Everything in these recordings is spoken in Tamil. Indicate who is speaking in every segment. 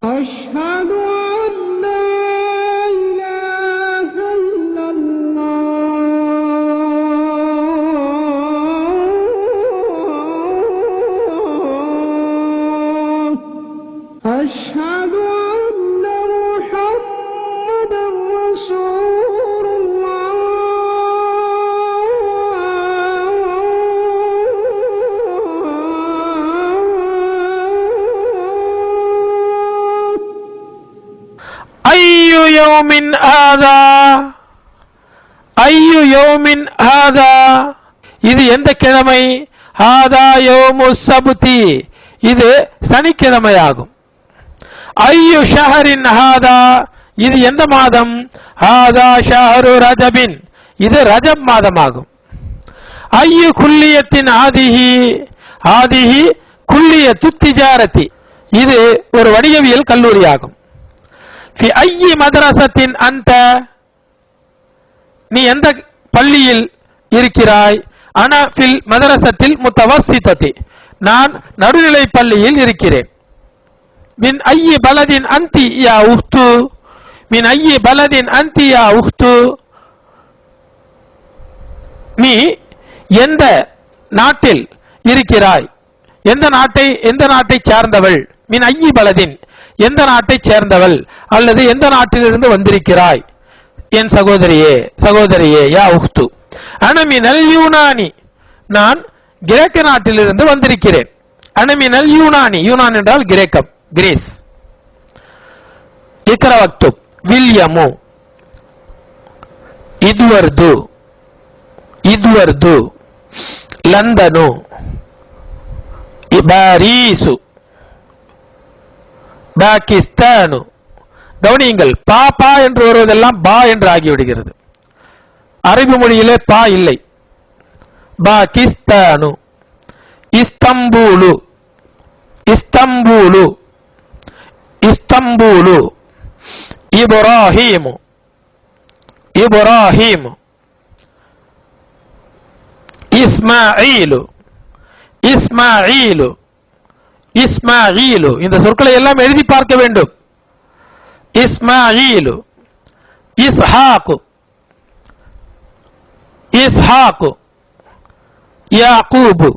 Speaker 1: أشهد أن لا إله إلا الله أشهد أن محمدا رسول الله
Speaker 2: أي يوم هذا أي يوم هذا இது எந்த கிழமை? ஹாதா யௌமு ஸப்தி இது சனிக்கிழமையாகும். ஐயு ஷஹரின் ஹாதா இது எந்த மாதம்? ஹாதா ஷஹரு ரஜபின் இது ரஜப் மாதமாகும். ஐயு குல்லியத்தின் ஆதிஹி ஆதிஹி குல்லியத்து திஜாரத்தி இது ஒரு வணிகவியல் கல்லூரியாகும். ஃபி ஐயி மதரசத்தின் அந்த நீ எந்த பள்ளியில் இருக்கிறாய்? அனா ஃபில் மதரசத்தில் முத்தவஸ்ஸிதத்தி நான் நடுநிலை பள்ளியில் இருக்கிறேன். மின் ஐயி பலதின் அன்தி யா உஹ்து மின் ஐயி பலதின் அன்தி யா உஹ்து நீ எந்த நாட்டில் இருக்கிறாய்? எந்த நாட்டை சார்ந்தவள்? மின் ஐயி பலதின் எந்த நாட்டை சேர்ந்தவள் அல்லது எந்த நாட்டிலிருந்து வந்திருக்கிறாய்? என் சகோதரியே யா உஹ்து அனமினல் யூனானி நான் கிரேக்க நாட்டிலிருந்து வந்திருக்கிறேன். அனமினல் யூனானி யூனான் என்றால் கிரேக்கம் கிரீஸ். இக்ரா வக்துப் வில்யமு இத்வர்து லந்தனு பாரீசு பாகிஸ்தானு. கவனியுங்கள், பா என்று வருவதெல்லாம் பா என்று ஆகிவிடுகிறது. அரபி மொழியிலே பா இல்லை. பாகிஸ்தானு இஸ்தம்பூலு இஸ்தம்பூலு இஸ்தம்பூலு இப்ராஹிமு இப்ராஹிமு இஸ்மாயிலு இஸ்மாயிலு இஸ்மாயிலு. இந்த சொற்களை எல்லாம் எழுதி பார்க்க வேண்டும். இஸ்மாயிலு இஸ்ஹாக்கு இஸ்ஹாக்கு யாக்கூபு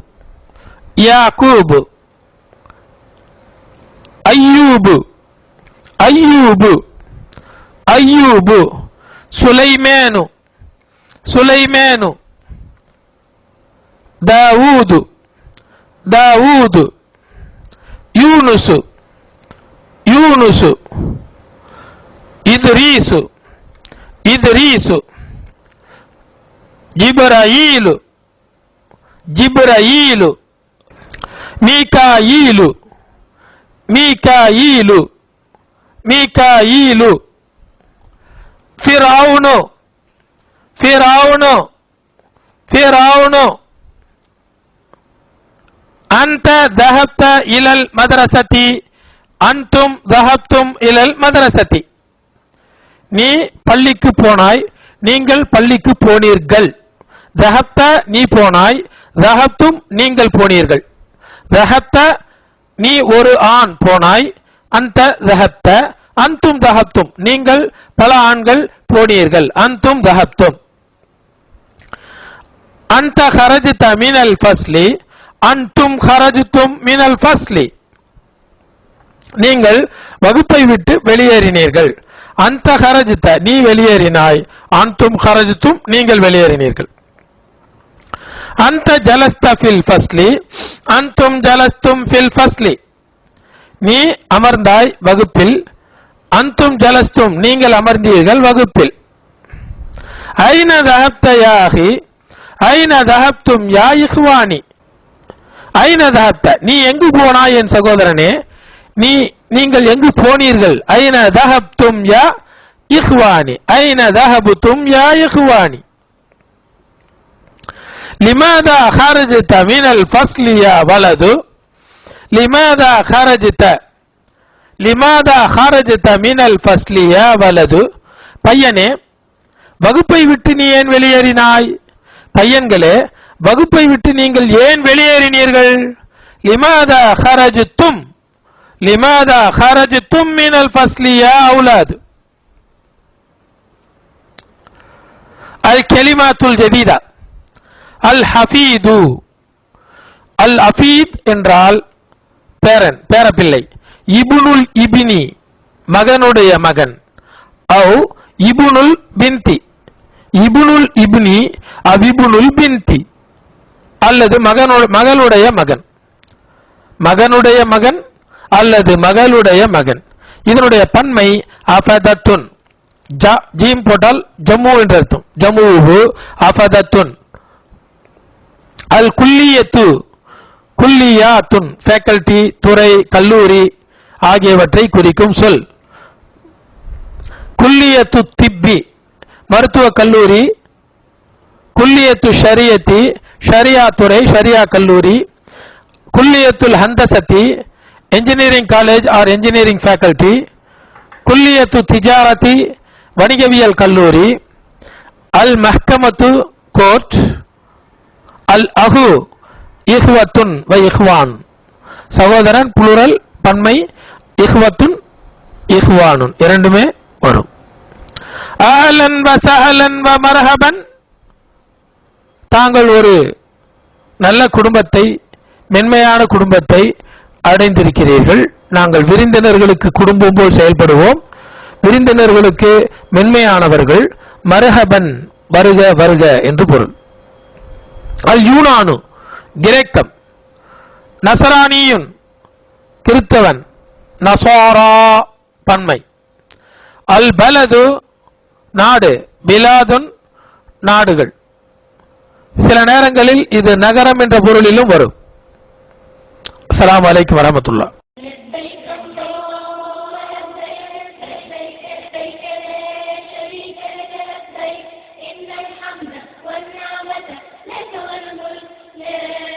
Speaker 2: யாக்கூபு அய்யூபு அய்யூபு அய்யூபு சுலைமானு சுலைமானு தாவூது தாவூது யூனுசு யூனுசு இத்ரீசு இத்ரீசு ஜிப்ராயீலு ஜிப்ராயீலு மீகாயீலு மீகாயீலு மீகாயீலு ஃபிரௌனு ஃபிரௌனு ஃபிரௌனு அந்த தஹப்த இலல் மதரசதி அன்தும் தஹப்தும் இலல் மதரசதி நீ பள்ளிக்கு போனாய், நீங்கள் பள்ளிக்கு போனீர்கள். தஹப்த நீ போனாய், தஹப்தும் நீங்கள் போனீர்கள். தஹப்த நீ ஒரு ஆண் போனாய், அந்த தஹப்த அன்தும் தஹப்தும் நீங்கள் பல ஆண்கள் போனீர்கள். அன்தும் தஹப்தும். அந்த ஹரஜ்த மினல் ஃபஸ்லி அன்தும் ஹரஜ்தும் மினல் ஃபஸ்லி நீங்கள் வகுப்பை விட்டு வெளியேறினீர்கள். அந்த ஹரஜ்த நீ வெளியேறினாய், அன்தும் ஹரஜ்தும் நீங்கள் வெளியேறினீர்கள். அந்த ஜலஸ்த ஃபில் ஃபஸ்லி அன்தும் ஜலஸ்தும் ஃபில் ஃபஸ்லி நீ அமர்ந்தாய் வகுப்பில், அன்தும் ஜலஸ்தும் நீங்கள் அமர்ந்தீர்கள் வகுப்பில். ஐன தஹப்த யா அஹி ஐன தஹப்தும் யா இஹ்வானி ஐன தஹப்த நீ எங்கு போனாய் என் சகோதரனே, நீங்கள் எங்கு போனீர்கள்? ஐன தஹப்தும் யா இஹ்வானி ஐன தஹப்தும் யா இஹ்வானி லிமாதா ஹரஜ்த மினல் ஃபஸ்லி யா வலது லிமாதா ஹரஜ்த மினல் ஃபஸ்லி யா வலது பையனே வகுப்பை விட்டு நீ ஏன் வெளியேறினாய்? பையன்களே வகுப்பை விட்டு நீங்கள் ஏன் வெளியேறினீர்கள்? லிமாதா ஹரஜ்தும் لماذا خرجتم من الفصل يا أولاد الكلمات الجديدة الحفيد الحفيد என்றால் பேரன் பேரப்பிள்ளை இப்னுல் இப்னி மகனுடைய மகன் அவ் இப்னுல் பின்தி இப்னுல் இப்னி அவிபுனுல் பின்தி அல்லது மகளுடைய மகன் மகனுடைய மகன் அல்லது மகளுடைய மகன் இதனுடைய பன்மை அஃபதத்துன் ஜீம் போட்டால் ஜம்மு என்று அர்த்தம் ஜம்முஹு அஃபதத்துன் அல் குல்லியத்து குல்லியாத்துன் ஃபேக்கல்டி துறை கல்லூரி ஆகியவற்றை குறிக்கும் சொல் குல்லியத்து திப்பி மருத்துவ கல்லூரி குல்லியத்து ஷரியத்தி ஷரியா துறை ஷரியா கல்லூரி குல்லியத்துல் ஹந்தசத்தி engineering college or engineering faculty குல்லியத்து திஜாரத்தி வணிகவியல் கல்லூரி அல் மஹ்கமத்து கோர்ட் அல் அஹு இஹ்வத்துன் வ இஹ்வான் சகோதரன் புளுரல் பன்மை இஹ்வத்துன் இஹ்வானுன் இரண்டுமே வரும் அஹ்லன் வ சஹலன் வ மர்ஹபன் தாங்கள் ஒரு நல்ல குடும்பத்தை மென்மையான குடும்பத்தை அடைந்திருக்கிறீர்கள் நாங்கள் விருந்தினர்களுக்கு குடும்பம் போல் செயல்படுவோம் விருந்தினர்களுக்கு மென்மையானவர்கள் மர்ஹபன் வருக வருக என்று பொருள் அல் யூனானு கிரேக்கம் நசரானியுன் கிறித்தவன் நசாரா பன்மை அல் பலது நாடு பிலாதுன் நாடுகள் சில நேரங்களில் இது நகரம் என்ற பொருளிலும் வரும் அஸ்ஸலாமு அலைக்கும் வரஹ்மத்துல்லாஹ்
Speaker 3: إن الحمد والنعمة لك والملك لا